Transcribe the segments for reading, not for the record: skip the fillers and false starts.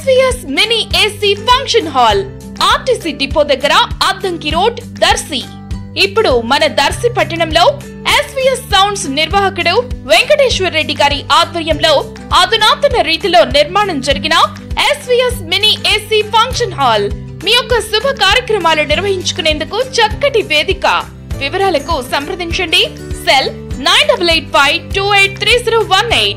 SVS mini AC function hall RTC depot దగ్గర Addanki road Darsi. ఇప్పుడు మన దర్శి పట్టణంలో SVS సౌండ్స్ నిర్వాహకుడు వెంకటేశ్వర్ రెడ్డి గారి ఆధ్వర్యంలో అధునాతన రీతిలో నిర్మాణం జరిగిన SVS mini AC function hall మీ యొక్క శుభ కార్యక్రమాలు నిర్వహించుకునేందుకు చక్కటి వేదిక. వివరాలకు సంప్రదించండి సెల్ 9885283018.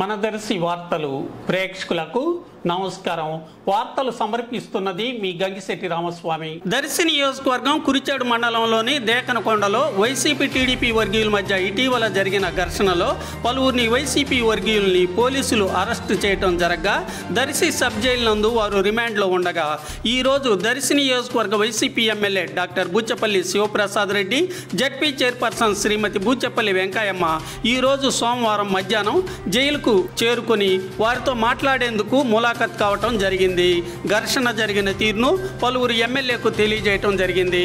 మన దర్శి వార్తలు ప్రేక్షకులకు నమస్కారం. వార్తలు సమర్పిస్తున్నది మీ గంగిశెట్టి రామస్వామి. దర్శి నియోజకవర్గం కురిచేడు మండలంలోని దేకనకొండలో వైసీపీ టీడీపీ వర్గీయుల మధ్య ఇటీవల జరిగిన ఘర్షణలో పలువురిని వైసీపీ వర్గీయుల్ని పోలీసులు అరెస్టు చేయడం జరగగా దర్శి సబ్ జైలు నందు వారు రిమాండ్లో ఉండగా ఈరోజు దర్శి నియోజకవర్గ YCP MLA doctor Buchepalli Sivaprasad Reddy, ZP chairperson Srimathi Buchepalli Venkayamma ఈరోజు సోమవారం మధ్యాహ్నం జైలుకు చేరుకొని వారితో మాట్లాడేందుకు ములాఖత్ కావటం జరిగింది. ఘర్షణ జరిగిన తీరును పలువురు ఎమ్మెల్యేకు తెలియజేయటం జరిగింది.